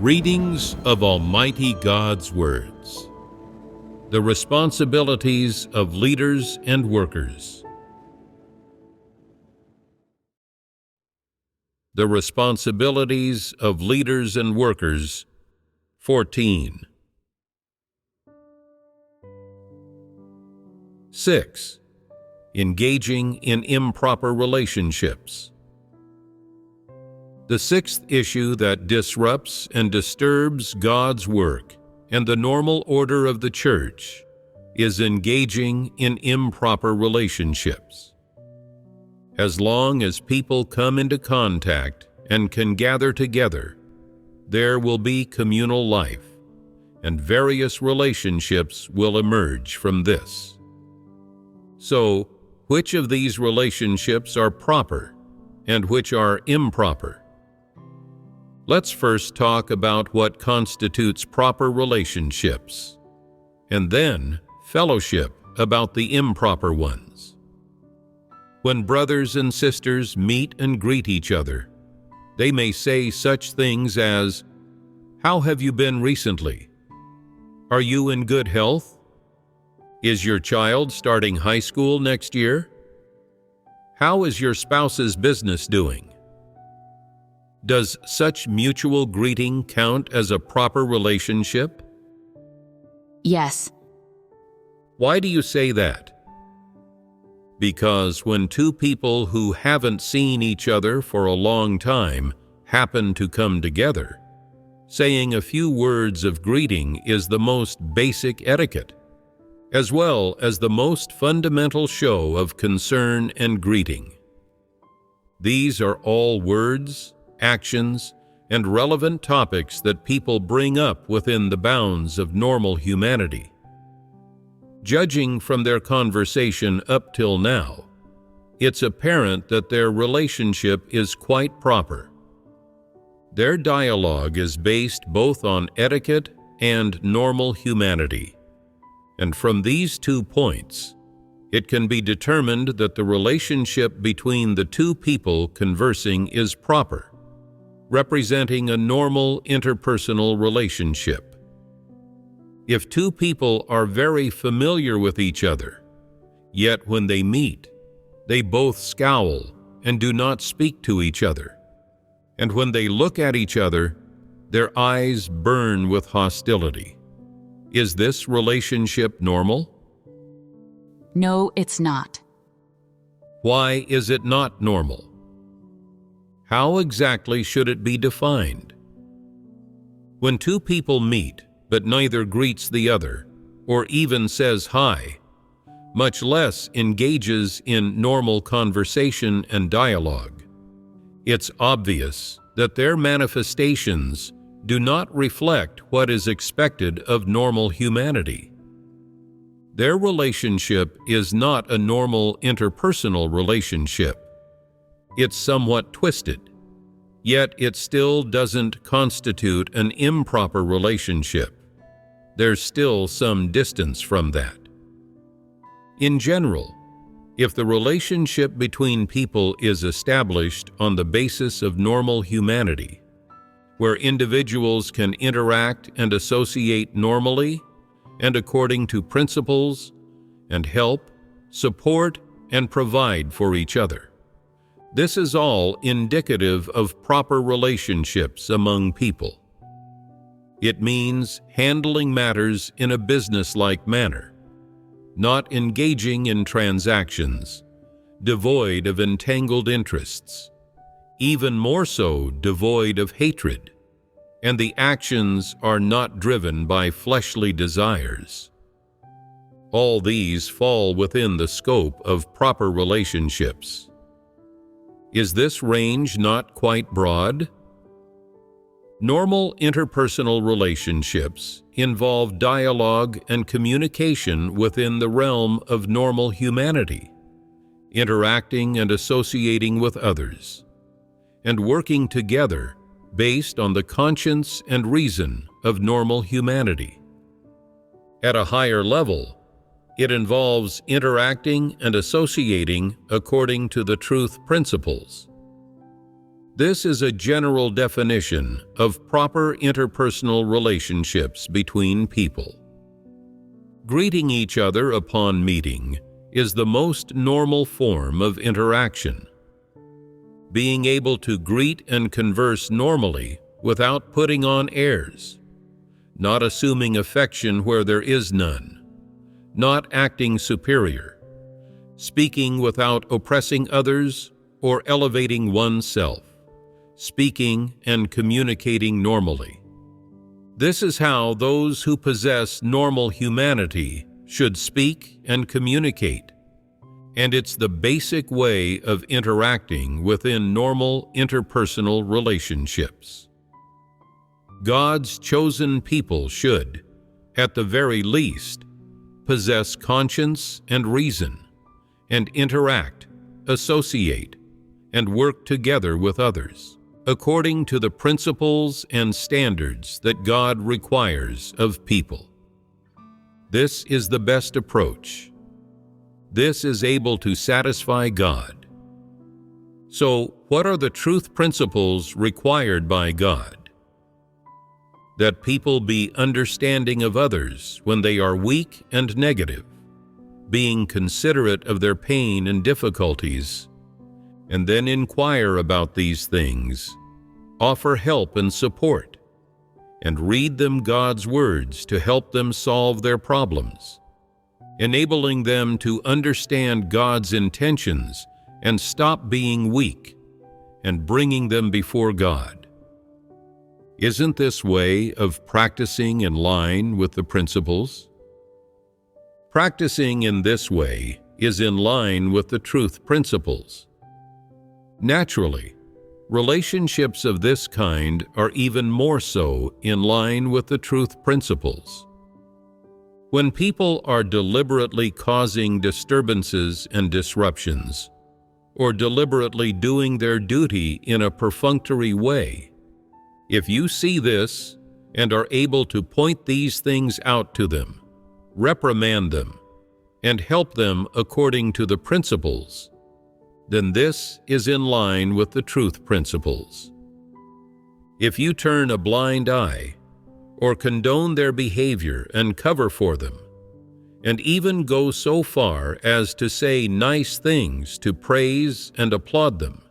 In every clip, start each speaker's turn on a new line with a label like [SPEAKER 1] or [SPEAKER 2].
[SPEAKER 1] Readings of Almighty God's Words. The responsibilities of leaders and workers. The responsibilities of leaders and workers, 14. 6. Engaging in improper relationships. The sixth issue that disrupts and disturbs God's work and the normal order of the church is engaging in improper relationships. As long as people come into contact and can gather together, there will be communal life, and various relationships will emerge from this. So, which of these relationships are proper and which are improper? Let's first talk about what constitutes proper relationships, and then fellowship about the improper ones. When brothers and sisters meet and greet each other, they may say such things as, "How have you been recently? Are you in good health? Is your child starting high school next year? How is your spouse's business doing?" Does such mutual greeting count as a proper relationship?
[SPEAKER 2] Yes.
[SPEAKER 1] Why do you say that? Because when two people who haven't seen each other for a long time happen to come together, saying a few words of greeting is the most basic etiquette, as well as the most fundamental show of concern and greeting. These are all words, actions, and relevant topics that people bring up within the bounds of normal humanity. Judging from their conversation up till now, it's apparent that their relationship is quite proper. Their dialogue is based both on etiquette and normal humanity, and from these 2 points, it can be determined that the relationship between the two people conversing is proper, representing a normal interpersonal relationship. If two people are very familiar with each other, yet when they meet, they both scowl and do not speak to each other, and when they look at each other, their eyes burn with hostility, is this relationship normal?
[SPEAKER 2] No, it's not.
[SPEAKER 1] Why is it not normal? How exactly should it be defined? When two people meet, but neither greets the other, or even says hi, much less engages in normal conversation and dialogue, it's obvious that their manifestations do not reflect what is expected of normal humanity. Their relationship is not a normal interpersonal relationship. It's somewhat twisted, yet it still doesn't constitute an improper relationship. There's still some distance from that. In general, if the relationship between people is established on the basis of normal humanity, where individuals can interact and associate normally and according to principles, and help, support, and provide for each other, this is all indicative of proper relationships among people. It means handling matters in a business-like manner, not engaging in transactions, devoid of entangled interests, even more so devoid of hatred, and the actions are not driven by fleshly desires. All these fall within the scope of proper relationships. Is this range not quite broad? Normal interpersonal relationships involve dialogue and communication within the realm of normal humanity, interacting and associating with others, and working together based on the conscience and reason of normal humanity. At a higher level, it involves interacting and associating according to the truth principles. This is a general definition of proper interpersonal relationships between people. Greeting each other upon meeting is the most normal form of interaction. Being able to greet and converse normally without putting on airs, not assuming affection where there is none, not acting superior, speaking without oppressing others or elevating oneself, speaking and communicating normally. This is how those who possess normal humanity should speak and communicate, and it's the basic way of interacting within normal interpersonal relationships. God's chosen people should, at the very least, possess conscience and reason, and interact, associate, and work together with others, according to the principles and standards that God requires of people. This is the best approach. This is able to satisfy God. So, what are the truth principles required by God? That people be understanding of others when they are weak and negative, being considerate of their pain and difficulties, and then inquire about these things, offer help and support, and read them God's words to help them solve their problems, enabling them to understand God's intentions and stop being weak, and bringing them before God. Isn't this way of practicing in line with the principles? Practicing in this way is in line with the truth principles. Naturally, relationships of this kind are even more so in line with the truth principles. When people are deliberately causing disturbances and disruptions, or deliberately doing their duty in a perfunctory way, if you see this and are able to point these things out to them, reprimand them, and help them according to the principles, then this is in line with the truth principles. If you turn a blind eye, or condone their behavior and cover for them, and even go so far as to say nice things to praise and applaud them,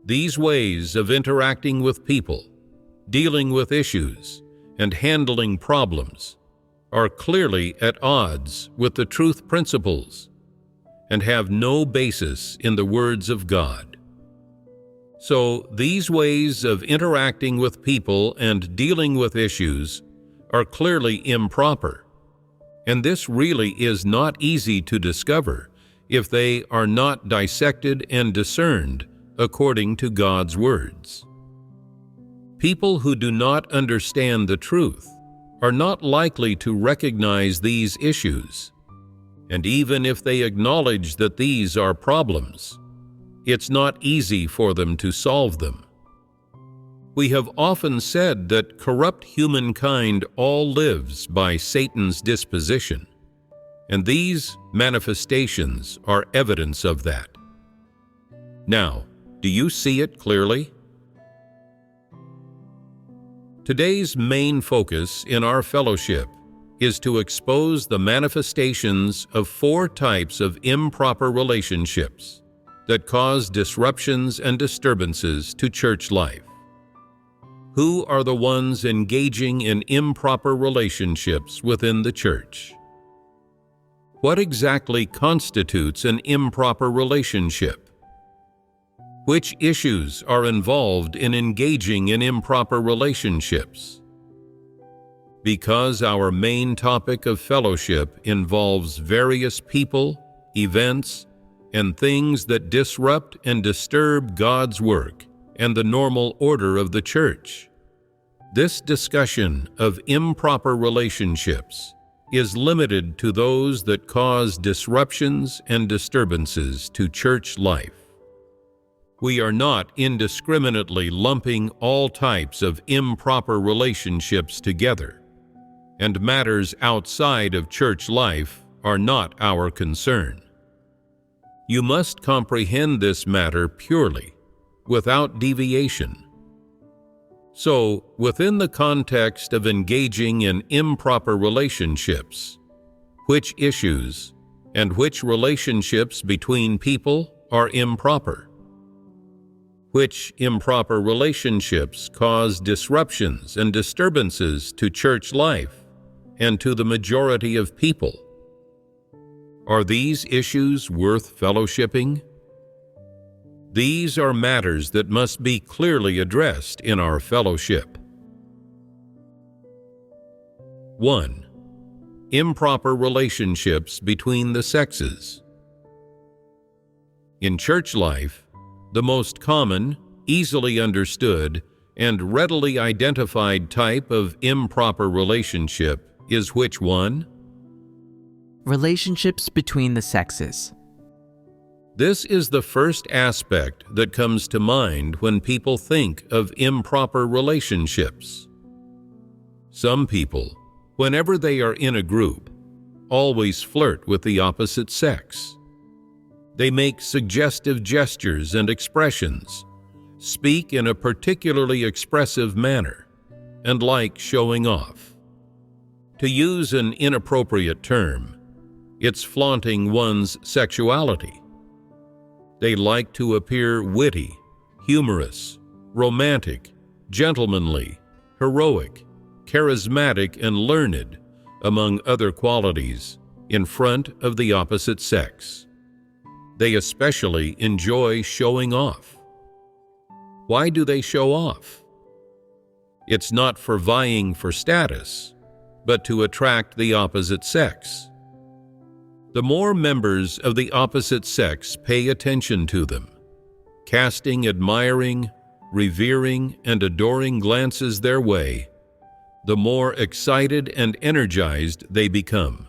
[SPEAKER 1] these ways of interacting with people, dealing with issues, and handling problems are clearly at odds with the truth principles and have no basis in the words of God. So these ways of interacting with people and dealing with issues are clearly improper, and this really is not easy to discover if they are not dissected and discerned according to God's words. People who do not understand the truth are not likely to recognize these issues, and even if they acknowledge that these are problems, it's not easy for them to solve them. We have often said that corrupt humankind all lives by Satan's disposition, and these manifestations are evidence of that. Now, do you see it clearly? Today's main focus in our fellowship is to expose the manifestations of 4 types of improper relationships that cause disruptions and disturbances to church life. Who are the ones engaging in improper relationships within the church? What exactly constitutes an improper relationship? Which issues are involved in engaging in improper relationships? Because our main topic of fellowship involves various people, events, and things that disrupt and disturb God's work and the normal order of the church, this discussion of improper relationships is limited to those that cause disruptions and disturbances to church life. We are not indiscriminately lumping all types of improper relationships together, and matters outside of church life are not our concern. You must comprehend this matter purely without deviation. So, within the context of engaging in improper relationships, which issues and which relationships between people are improper? Which improper relationships cause disruptions and disturbances to church life and to the majority of people? Are these issues worth fellowshipping? These are matters that must be clearly addressed in our fellowship. 1. Improper relationships between the sexes. In church life, the most common, easily understood, and readily identified type of improper relationship is which one?
[SPEAKER 3] Relationships between the sexes.
[SPEAKER 1] This is the first aspect that comes to mind when people think of improper relationships. Some people, whenever they are in a group, always flirt with the opposite sex. They make suggestive gestures and expressions, speak in a particularly expressive manner, and like showing off. To use an inappropriate term, it's flaunting one's sexuality. They like to appear witty, humorous, romantic, gentlemanly, heroic, charismatic, and learned, among other qualities, in front of the opposite sex. They especially enjoy showing off. Why do they show off? It's not for vying for status, but to attract the opposite sex. The more members of the opposite sex pay attention to them, casting admiring, revering, and adoring glances their way, the more excited and energized they become.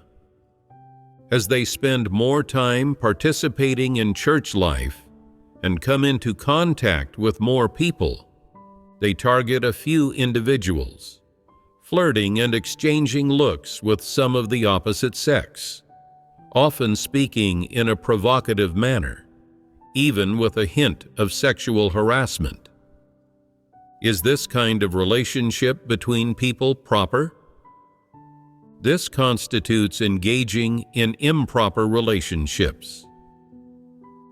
[SPEAKER 1] As they spend more time participating in church life and come into contact with more people, they target a few individuals, flirting and exchanging looks with some of the opposite sex, often speaking in a provocative manner, even with a hint of sexual harassment. Is this kind of relationship between people proper? This constitutes engaging in improper relationships.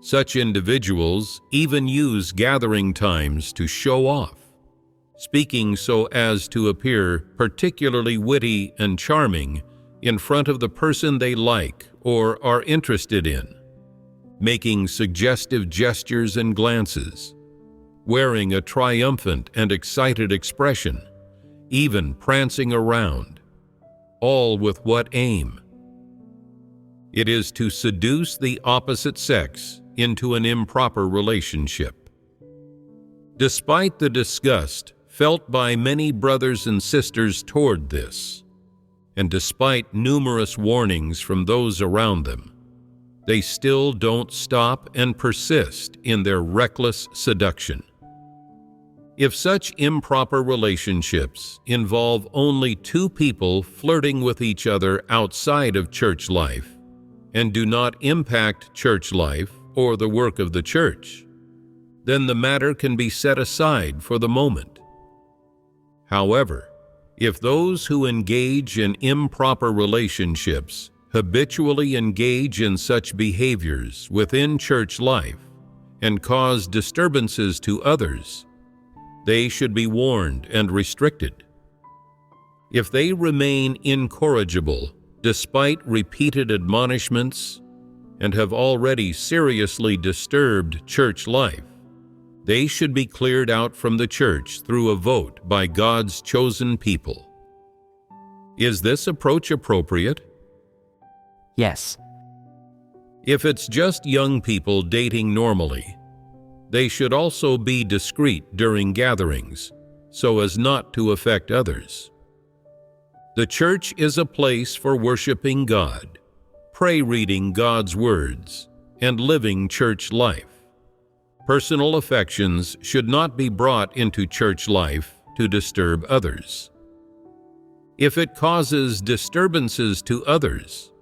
[SPEAKER 1] Such individuals even use gathering times to show off, speaking so as to appear particularly witty and charming in front of the person they like or are interested in, making suggestive gestures and glances, wearing a triumphant and excited expression, even prancing around, all with what aim? It is to seduce the opposite sex into an improper relationship. Despite the disgust felt by many brothers and sisters toward this, and despite numerous warnings from those around them, they still don't stop and persist in their reckless seduction. If such improper relationships involve only two people flirting with each other outside of church life and do not impact church life or the work of the church, then the matter can be set aside for the moment. However, if those who engage in improper relationships habitually engage in such behaviors within church life and cause disturbances to others, they should be warned and restricted. If they remain incorrigible despite repeated admonishments and have already seriously disturbed church life, they should be cleared out from the church through a vote by God's chosen people. Is this approach appropriate?
[SPEAKER 3] Yes.
[SPEAKER 1] If it's just young people dating normally, they should also be discreet during gatherings, so as not to affect others. The church is a place for worshiping God, reading God's words, and living church life. Personal affections should not be brought into church life to disturb others. If it causes disturbances to others,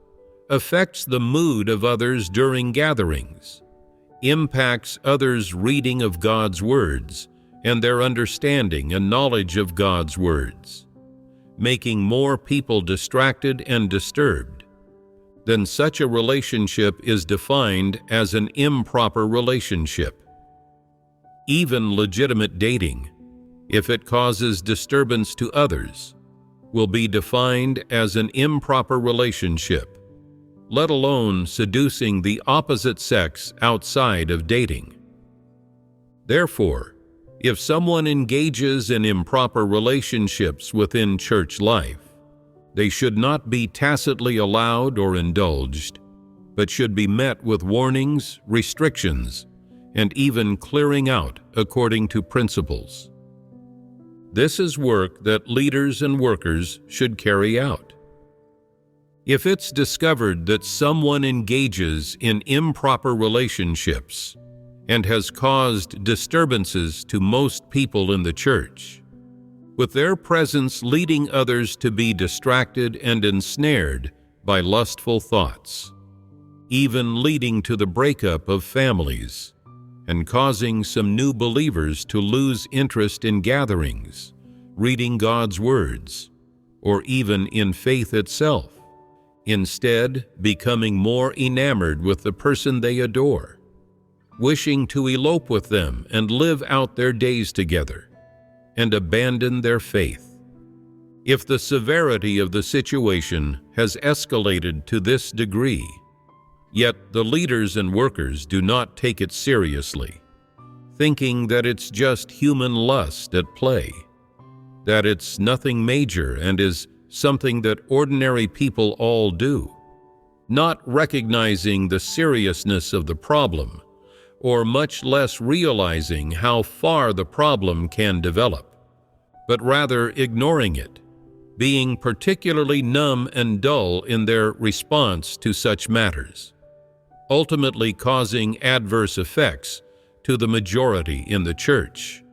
[SPEAKER 1] affects the mood of others during gatherings, impacts others' reading of God's words and their understanding and knowledge of God's words, making more people distracted and disturbed, then such a relationship is defined as an improper relationship. Even legitimate dating, if it causes disturbance to others, will be defined as an improper relationship, let alone seducing the opposite sex outside of dating. Therefore, if someone engages in improper relationships within church life, they should not be tacitly allowed or indulged, but should be met with warnings, restrictions, and even clearing out according to principles. This is work that leaders and workers should carry out. If it's discovered that someone engages in improper relationships and has caused disturbances to most people in the church, with their presence leading others to be distracted and ensnared by lustful thoughts, even leading to the breakup of families, and causing some new believers to lose interest in gatherings, reading God's words, or even in faith itself, instead becoming more enamored with the person they adore, wishing to elope with them and live out their days together, and abandon their faith. If the severity of the situation has escalated to this degree, yet the leaders and workers do not take it seriously, thinking that it's just human lust at play, that it's nothing major and is something that ordinary people all do, not recognizing the seriousness of the problem, or much less realizing how far the problem can develop, but rather ignoring it, being particularly numb and dull in their response to such matters, ultimately causing adverse effects to the majority in the church.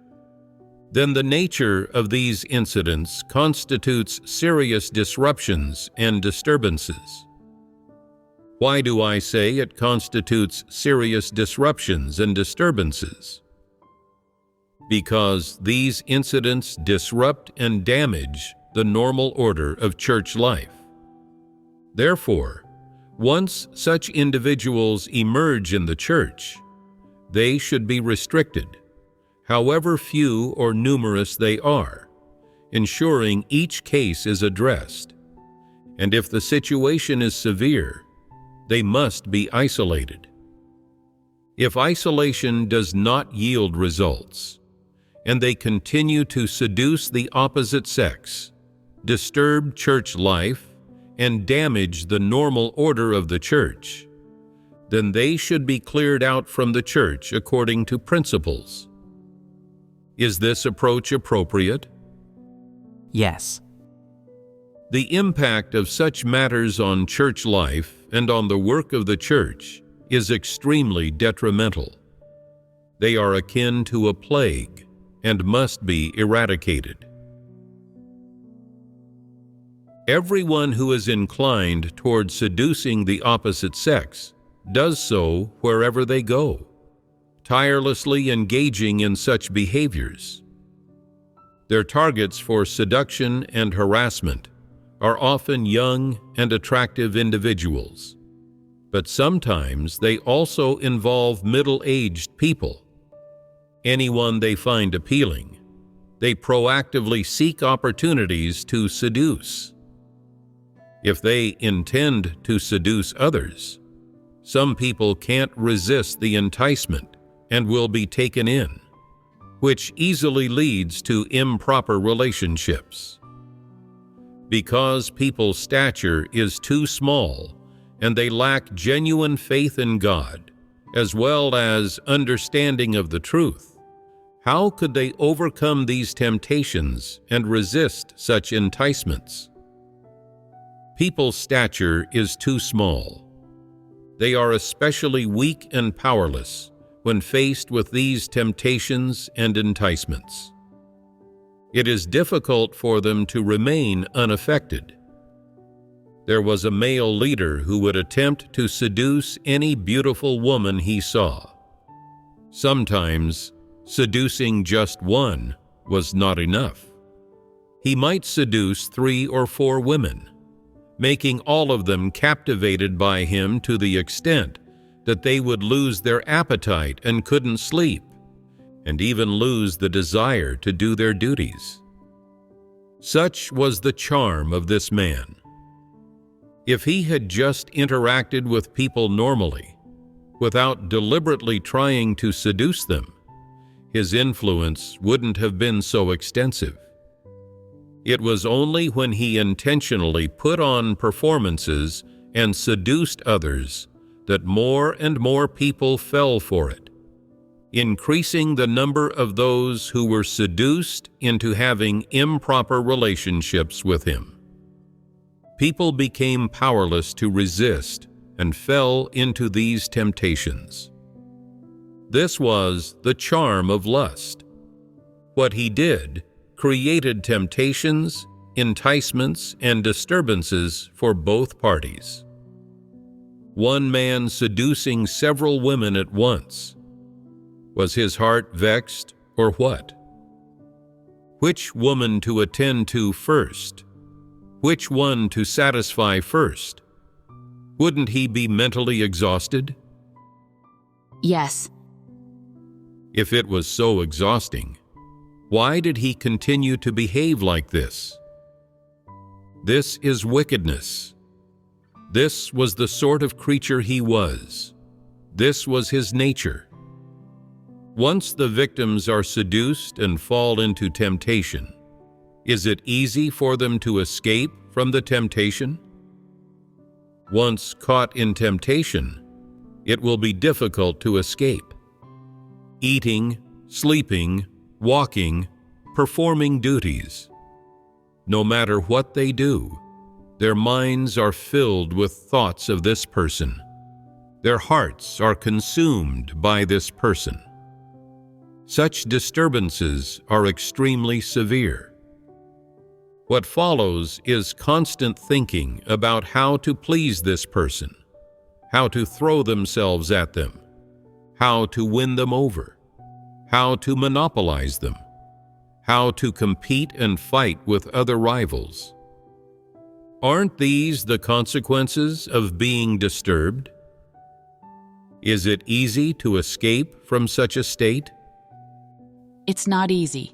[SPEAKER 1] Then the nature of these incidents constitutes serious disruptions and disturbances. Why do I say it constitutes serious disruptions and disturbances? Because these incidents disrupt and damage the normal order of church life. Therefore, once such individuals emerge in the church, they should be restricted, however few or numerous they are, ensuring each case is addressed. And if the situation is severe, they must be isolated. If isolation does not yield results, and they continue to seduce the opposite sex, disturb church life, and damage the normal order of the church, then they should be cleared out from the church according to principles. Is this approach appropriate?
[SPEAKER 3] Yes.
[SPEAKER 1] The impact of such matters on church life and on the work of the church is extremely detrimental. They are akin to a plague and must be eradicated. Everyone who is inclined toward seducing the opposite sex does so wherever they go, tirelessly engaging in such behaviors. Their targets for seduction and harassment are often young and attractive individuals, but sometimes they also involve middle-aged people. Anyone they find appealing, they proactively seek opportunities to seduce. If they intend to seduce others, some people can't resist the enticement and will be taken in, which easily leads to improper relationships. Because people's stature is too small and they lack genuine faith in God, as well as understanding of the truth, how could they overcome these temptations and resist such enticements? People's stature is too small. They are especially weak and powerless when faced with these temptations and enticements. It is difficult for them to remain unaffected. There was a male leader who would attempt to seduce any beautiful woman he saw, Sometimes, seducing just one was not enough. He might seduce 3 or 4 women, making all of them captivated by him to the extent that they would lose their appetite and couldn't sleep, and even lose the desire to do their duties. Such was the charm of this man. If he had just interacted with people normally, without deliberately trying to seduce them, his influence wouldn't have been so extensive. It was only when he intentionally put on performances and seduced others that more and more people fell for it, increasing the number of those who were seduced into having improper relationships with him. People became powerless to resist and fell into these temptations. This was the charm of lust. What he did created temptations, enticements, and disturbances for both parties. One man seducing several women at once. Was his heart vexed, or what? Which woman to attend to first? Which one to satisfy first? Wouldn't he be mentally exhausted?
[SPEAKER 2] Yes.
[SPEAKER 1] If it was so exhausting, why did he continue to behave like this? This is wickedness. This was the sort of creature he was. This was his nature. Once the victims are seduced and fall into temptation, is it easy for them to escape from the temptation? Once caught in temptation, it will be difficult to escape. Eating, sleeping, walking, performing duties. No matter what they do, their minds are filled with thoughts of this person. Their hearts are consumed by this person. Such disturbances are extremely severe. What follows is constant thinking about how to please this person, how to throw themselves at them, how to win them over, how to monopolize them, how to compete and fight with other rivals. Aren't these the consequences of being disturbed? Is it easy to escape from such a state?
[SPEAKER 2] It's not easy.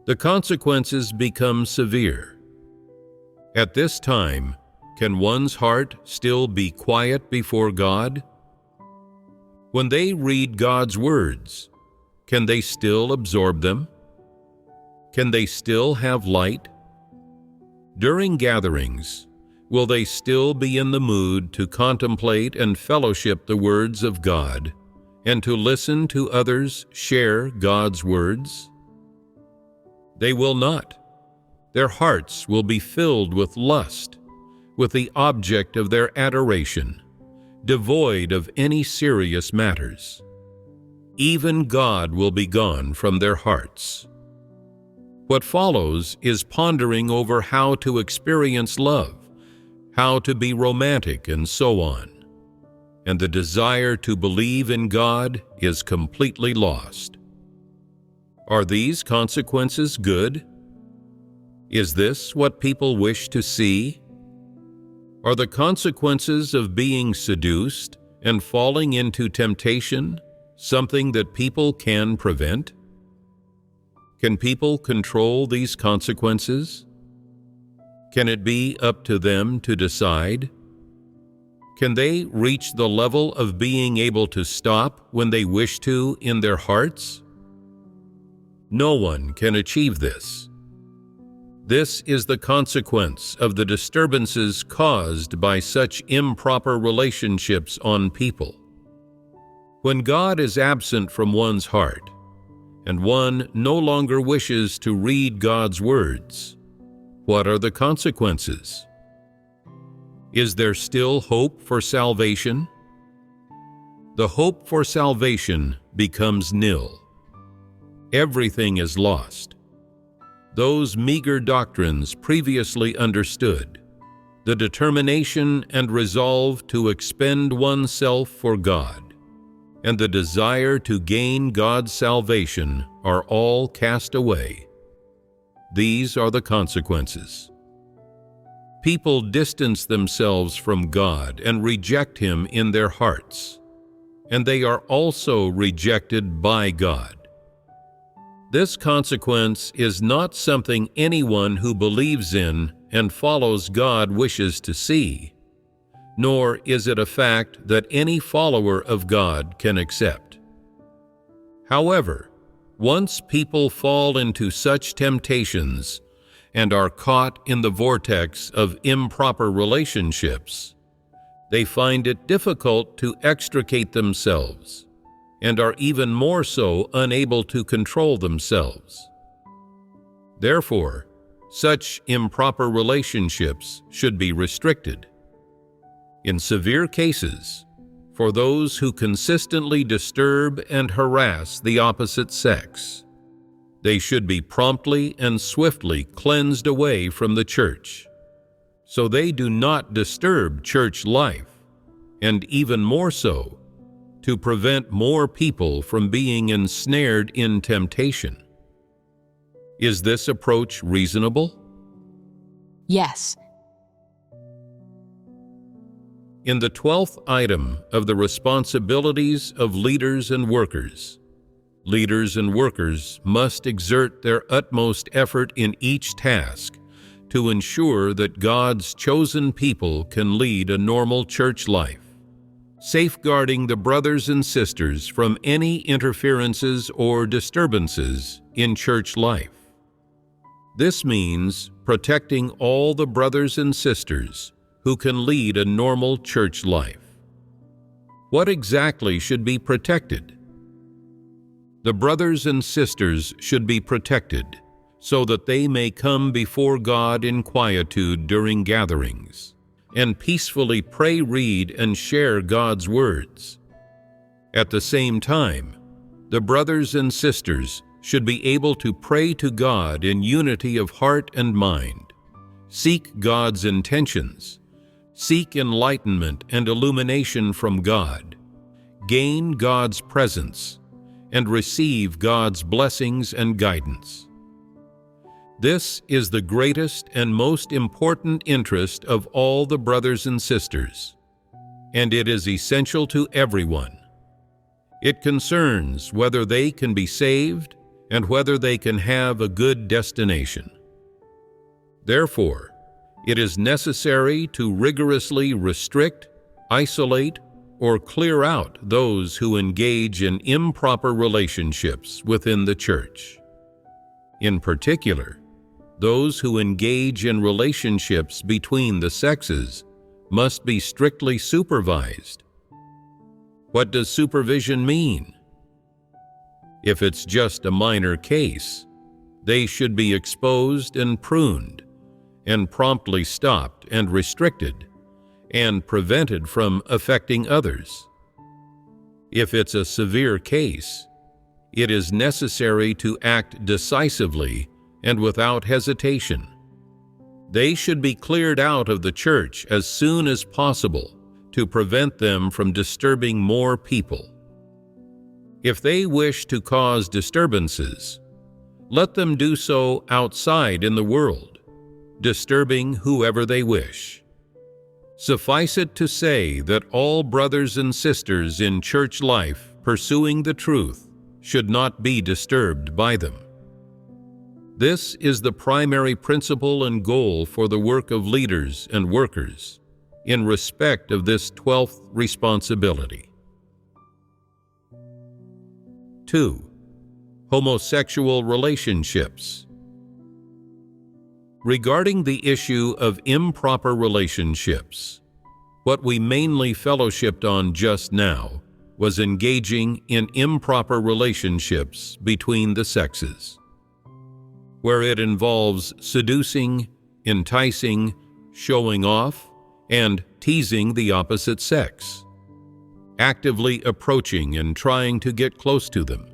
[SPEAKER 1] The consequences become severe. At this time, can one's heart still be quiet before God? When they read God's words, can they still absorb them? Can they still have light? During gatherings, will they still be in the mood to contemplate and fellowship the words of God and to listen to others share God's words? They will not. Their hearts will be filled with lust, with the object of their adoration, devoid of any serious matters. Even God will be gone from their hearts. What follows is pondering over how to experience love, how to be romantic, and so on. And the desire to believe in God is completely lost. Are these consequences good? Is this what people wish to see? Are the consequences of being seduced and falling into temptation something that people can prevent? Can people control these consequences? Can it be up to them to decide? Can they reach the level of being able to stop when they wish to in their hearts? No one can achieve this. This is the consequence of the disturbances caused by such improper relationships on people. When God is absent from one's heart, and one no longer wishes to read God's words, what are the consequences? Is there still hope for salvation? The hope for salvation becomes nil. Everything is lost. Those meager doctrines previously understood, the determination and resolve to expend oneself for God, and the desire to gain God's salvation are all cast away. These are the consequences. People distance themselves from God and reject Him in their hearts, and they are also rejected by God. This consequence is not something anyone who believes in and follows God wishes to see, nor is it a fact that any follower of God can accept. However, once people fall into such temptations and are caught in the vortex of improper relationships, they find it difficult to extricate themselves and are even more so unable to control themselves. Therefore, such improper relationships should be restricted. In severe cases, for those who consistently disturb and harass the opposite sex, they should be promptly and swiftly cleansed away from the church, so they do not disturb church life, and even more so, to prevent more people from being ensnared in temptation. Is this approach reasonable?
[SPEAKER 2] Yes.
[SPEAKER 1] In the 12th item of the responsibilities of leaders and workers must exert their utmost effort in each task to ensure that God's chosen people can lead a normal church life, safeguarding the brothers and sisters from any interferences or disturbances in church life. This means protecting all the brothers and sisters who can lead a normal church life. What exactly should be protected? The brothers and sisters should be protected so that they may come before God in quietude during gatherings and peacefully pray, read, and share God's words. At the same time, the brothers and sisters should be able to pray to God in unity of heart and mind, seek God's intentions, seek enlightenment and illumination from God, gain God's presence, and receive God's blessings and guidance. This is the greatest and most important interest of all the brothers and sisters, and it is essential to everyone. It concerns whether they can be saved and whether they can have a good destination. Therefore, it is necessary to rigorously restrict, isolate, or clear out those who engage in improper relationships within the church. In particular, those who engage in relationships between the sexes must be strictly supervised. What does supervision mean? If it's just a minor case, they should be exposed and pruned, and promptly stopped and restricted, and prevented from affecting others. If it's a severe case, it is necessary to act decisively and without hesitation. They should be cleared out of the church as soon as possible to prevent them from disturbing more people. If they wish to cause disturbances, let them do so outside in the world, disturbing whoever they wish. Suffice it to say that all brothers and sisters in church life pursuing the truth should not be disturbed by them. This is the primary principle and goal for the work of leaders and workers in respect of this 12th responsibility. 2. Homosexual relationships. Regarding the issue of improper relationships, what we mainly fellowshipped on just now was engaging in improper relationships between the sexes, where it involves seducing, enticing, showing off, and teasing the opposite sex, actively approaching and trying to get close to them,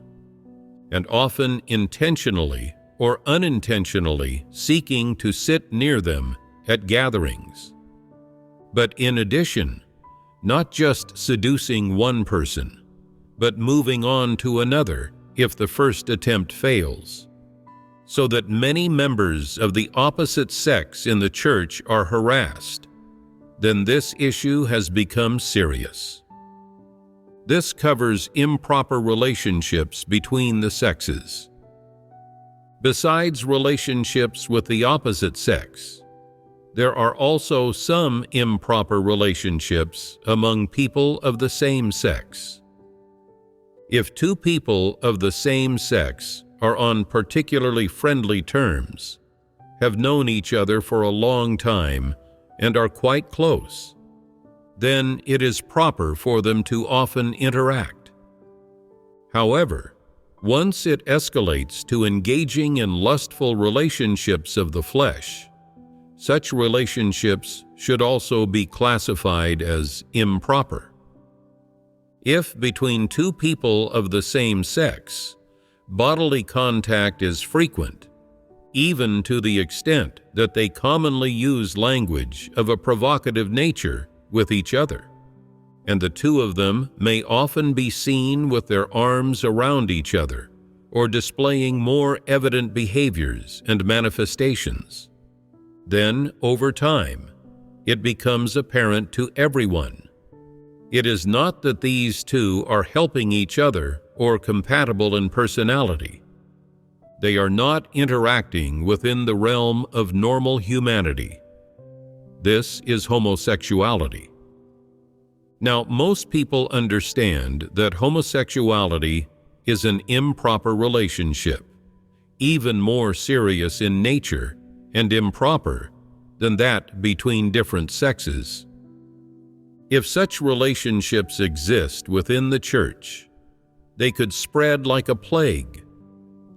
[SPEAKER 1] and often intentionally or unintentionally seeking to sit near them at gatherings. But in addition, not just seducing one person, but moving on to another if the first attempt fails, so that many members of the opposite sex in the church are harassed, then this issue has become serious. This covers improper relationships between the sexes. Besides relationships with the opposite sex, there are also some improper relationships among people of the same sex. If two people of the same sex are on particularly friendly terms, have known each other for a long time, and are quite close, then it is proper for them to often interact. However, once it escalates to engaging in lustful relationships of the flesh, such relationships should also be classified as improper. If between two people of the same sex, bodily contact is frequent, even to the extent that they commonly use language of a provocative nature with each other, and the two of them may often be seen with their arms around each other or displaying more evident behaviors and manifestations, then, over time, it becomes apparent to everyone. It is not that these two are helping each other or compatible in personality. They are not interacting within the realm of normal humanity. This is homosexuality. Now, most people understand that homosexuality is an improper relationship, even more serious in nature and improper than that between different sexes. If such relationships exist within the church, they could spread like a plague,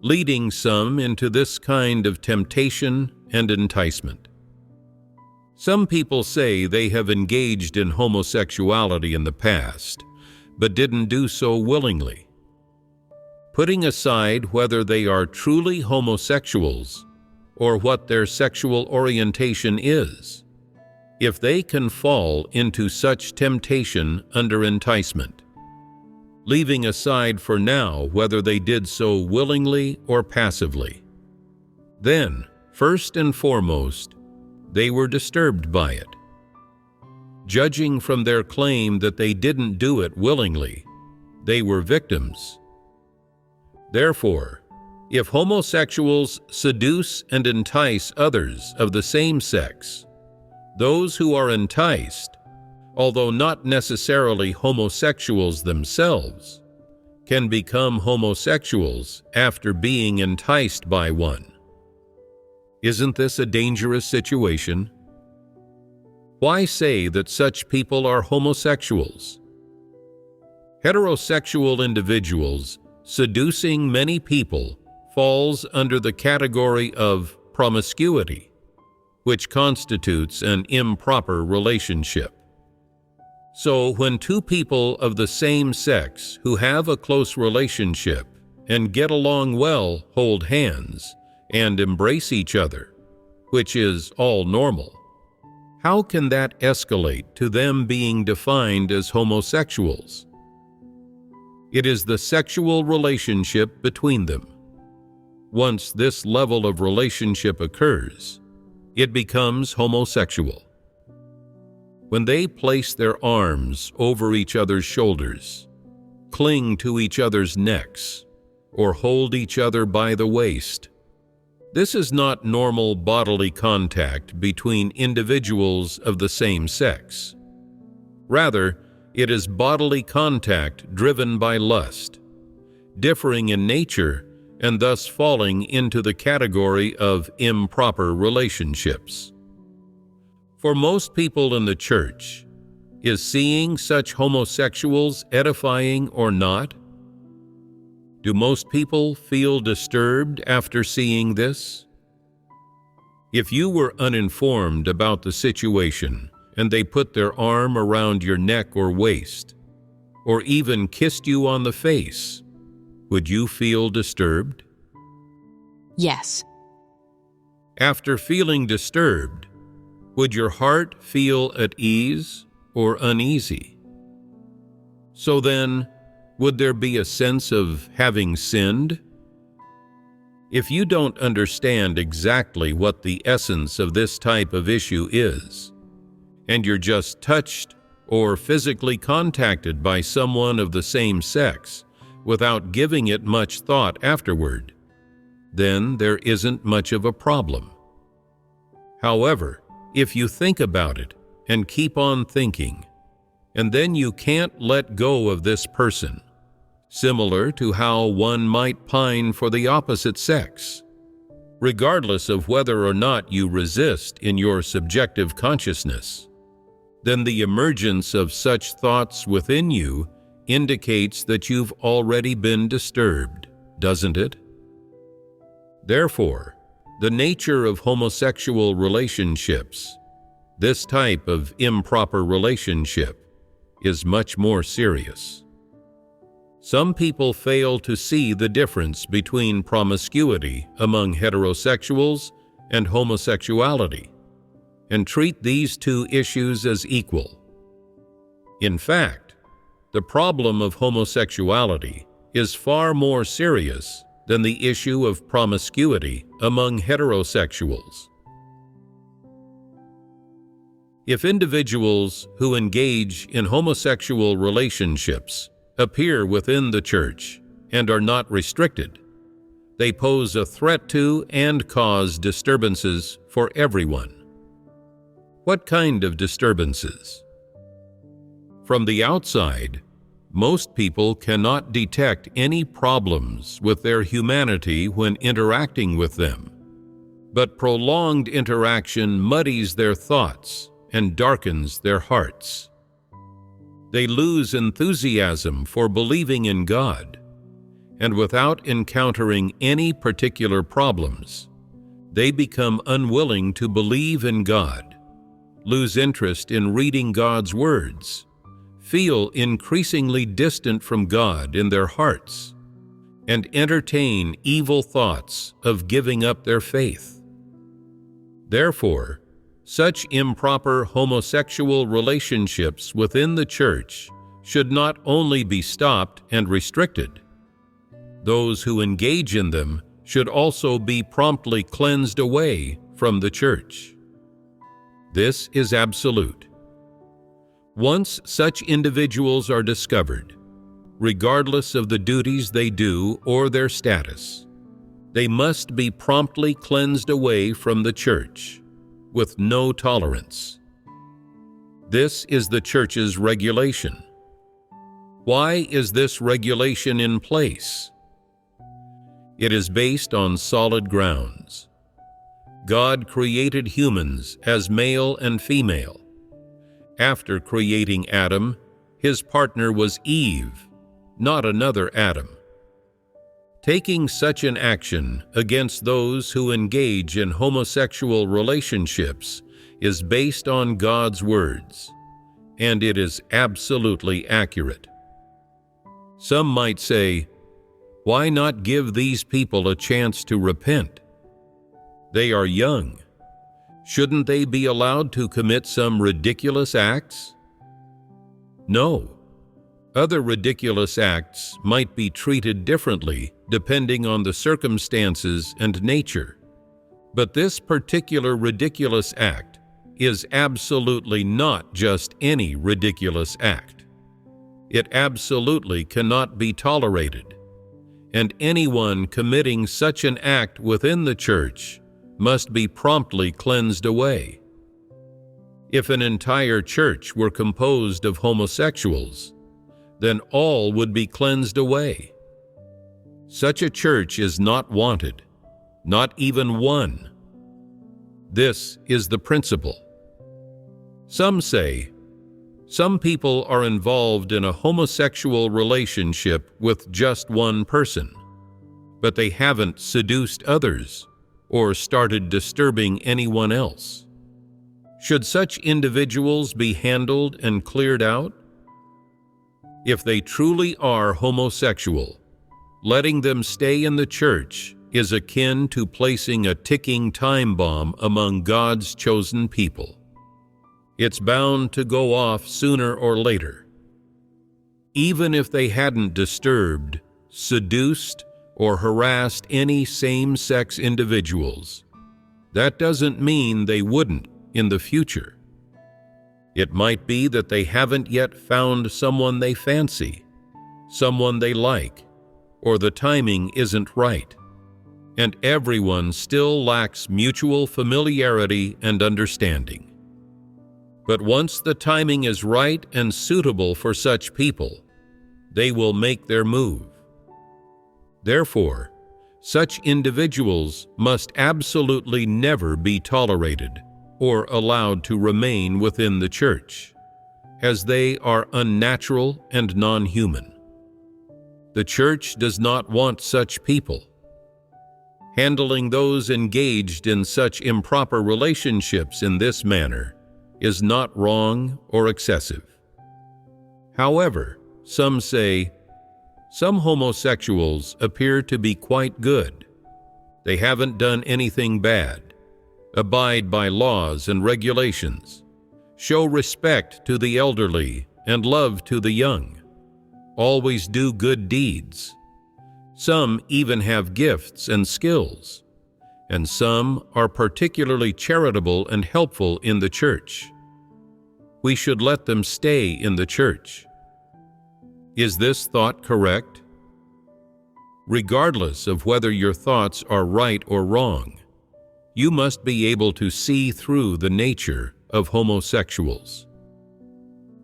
[SPEAKER 1] leading some into this kind of temptation and enticement. Some people say they have engaged in homosexuality in the past, but didn't do so willingly. Putting aside whether they are truly homosexuals or what their sexual orientation is, if they can fall into such temptation under enticement, leaving aside for now whether they did so willingly or passively, then, first and foremost, they were disturbed by it. Judging from their claim that they didn't do it willingly, they were victims. Therefore, if homosexuals seduce and entice others of the same sex, those who are enticed, although not necessarily homosexuals themselves, can become homosexuals after being enticed by one. Isn't this a dangerous situation? Why say that such people are homosexuals? Heterosexual individuals seducing many people falls under the category of promiscuity, which constitutes an improper relationship. So when two people of the same sex who have a close relationship and get along well hold hands and embrace each other, which is all normal, how can that escalate to them being defined as homosexuals? It is the sexual relationship between them. Once this level of relationship occurs, it becomes homosexual. When they place their arms over each other's shoulders, cling to each other's necks, or hold each other by the waist, this is not normal bodily contact between individuals of the same sex. Rather, it is bodily contact driven by lust, differing in nature and thus falling into the category of improper relationships. For most people in the church, is seeing such homosexuals edifying or not? Do most people feel disturbed after seeing this? If you were uninformed about the situation and they put their arm around your neck or waist, or even kissed you on the face, would you feel disturbed?
[SPEAKER 2] Yes.
[SPEAKER 1] After feeling disturbed, would your heart feel at ease or uneasy? So then, would there be a sense of having sinned? If you don't understand exactly what the essence of this type of issue is, and you're just touched or physically contacted by someone of the same sex without giving it much thought afterward, then there isn't much of a problem. However, if you think about it and keep on thinking, and then you can't let go of this person, similar to how one might pine for the opposite sex, regardless of whether or not you resist in your subjective consciousness, then the emergence of such thoughts within you indicates that you've already been disturbed, doesn't it? Therefore, the nature of homosexual relationships, this type of improper relationship, is much more serious. Some people fail to see the difference between promiscuity among heterosexuals and homosexuality, and treat these two issues as equal. In fact, the problem of homosexuality is far more serious than the issue of promiscuity among heterosexuals. If individuals who engage in homosexual relationships appear within the church and are not restricted, they pose a threat to and cause disturbances for everyone. What kind of disturbances? From the outside, most people cannot detect any problems with their humanity when interacting with them, but prolonged interaction muddies their thoughts and darkens their hearts. They lose enthusiasm for believing in God, and without encountering any particular problems, they become unwilling to believe in God, lose interest in reading God's words, feel increasingly distant from God in their hearts, and entertain evil thoughts of giving up their faith. Therefore, such improper homosexual relationships within the church should not only be stopped and restricted, those who engage in them should also be promptly cleansed away from the church. This is absolute. Once such individuals are discovered, regardless of the duties they do or their status, they must be promptly cleansed away from the church, with no tolerance. This is the church's regulation. Why is this regulation in place? It is based on solid grounds. God created humans as male and female. After creating Adam, his partner was Eve, not another Adam. Taking such an action against those who engage in homosexual relationships is based on God's words, and it is absolutely accurate. Some might say, why not give these people a chance to repent? They are young. Shouldn't they be allowed to commit some ridiculous acts? No. Other ridiculous acts might be treated differently depending on the circumstances and nature. But this particular ridiculous act is absolutely not just any ridiculous act. It absolutely cannot be tolerated, and anyone committing such an act within the church must be promptly cleansed away. If an entire church were composed of homosexuals, then all would be cleansed away. Such a church is not wanted, not even one. This is the principle. Some say, some people are involved in a homosexual relationship with just one person, but they haven't seduced others or started disturbing anyone else. Should such individuals be handled and cleared out? If they truly are homosexual, letting them stay in the church is akin to placing a ticking time bomb among God's chosen people. It's bound to go off sooner or later. even if they hadn't disturbed, seduced, or harassed any same-sex individuals. That doesn't mean they wouldn't in the future. It might be that they haven't yet found someone they fancy, someone they like, or the timing isn't right, and everyone still lacks mutual familiarity and understanding. But once the timing is right and suitable for such people, they will make their move. Therefore, such individuals must absolutely never be tolerated or allowed to remain within the church, as they are unnatural and non-human. The church does not want such people. Handling those engaged in such improper relationships in this manner is not wrong or excessive. However, some say, some homosexuals appear to be quite good. They haven't done anything bad, abide by laws and regulations, show respect to the elderly and love to the young, always do good deeds. Some even have gifts and skills, and some are particularly charitable and helpful in the church. We should let them stay in the church. Is this thought correct? Regardless of whether your thoughts are right or wrong, you must be able to see through the nature of homosexuals.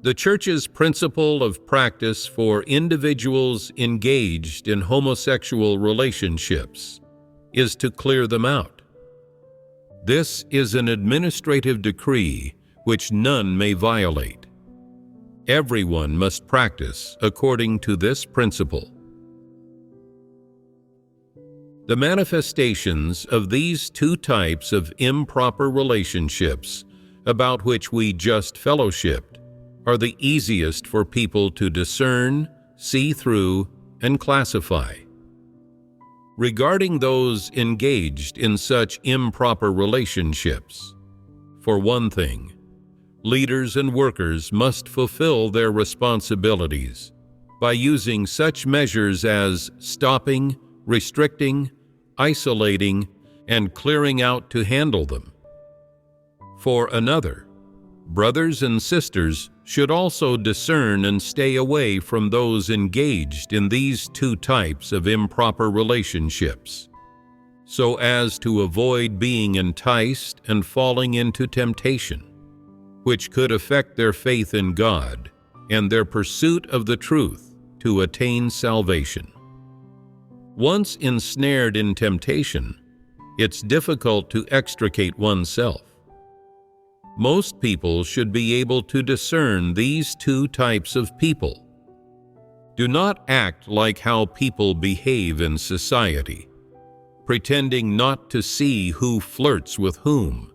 [SPEAKER 1] The Church's principle of practice for individuals engaged in homosexual relationships is to clear them out. This is an administrative decree which none may violate. Everyone must practice according to this principle. The manifestations of these two types of improper relationships about which we just fellowshipped are the easiest for people to discern, see through, and classify. Regarding those engaged in such improper relationships, for one thing, leaders and workers must fulfill their responsibilities by using such measures as stopping, restricting, isolating, and clearing out to handle them. For another, brothers and sisters should also discern and stay away from those engaged in these two types of improper relationships, so as to avoid being enticed and falling into temptation, which could affect their faith in God and their pursuit of the truth to attain salvation. Once ensnared in temptation, it's difficult to extricate oneself. Most people should be able to discern these two types of people. Do not act like how people behave in society, pretending not to see who flirts with whom,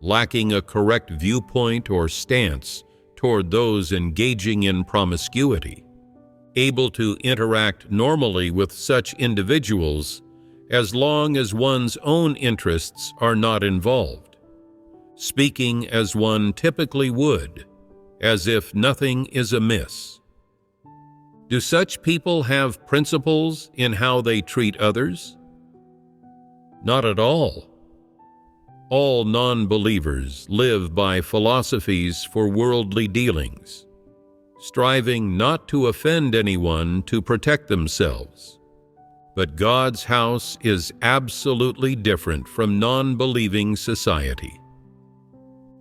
[SPEAKER 1] lacking a correct viewpoint or stance toward those engaging in promiscuity, able to interact normally with such individuals as long as one's own interests are not involved, speaking as one typically would, as if nothing is amiss. Do such people have principles in how they treat others? Not at all. All non-believers live by philosophies for worldly dealings, striving not to offend anyone to protect themselves. But God's house is absolutely different from non-believing society.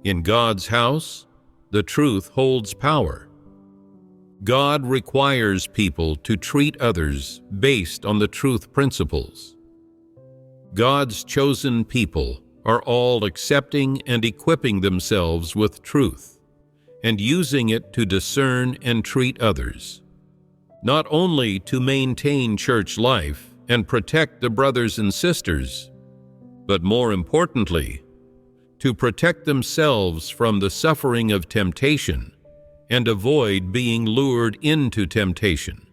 [SPEAKER 1] In God's house, the truth holds power. God requires people to treat others based on the truth principles. God's chosen people are all accepting and equipping themselves with truth and using it to discern and treat others, not only to maintain church life and protect the brothers and sisters, but more importantly, to protect themselves from the suffering of temptation and avoid being lured into temptation.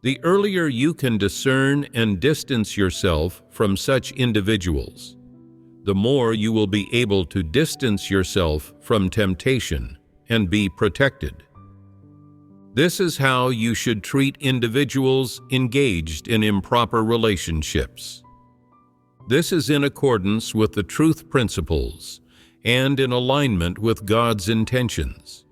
[SPEAKER 1] The earlier you can discern and distance yourself from such individuals, the more you will be able to distance yourself from temptation and be protected. This is how you should treat individuals engaged in improper relationships. This is in accordance with the truth principles and in alignment with God's intentions.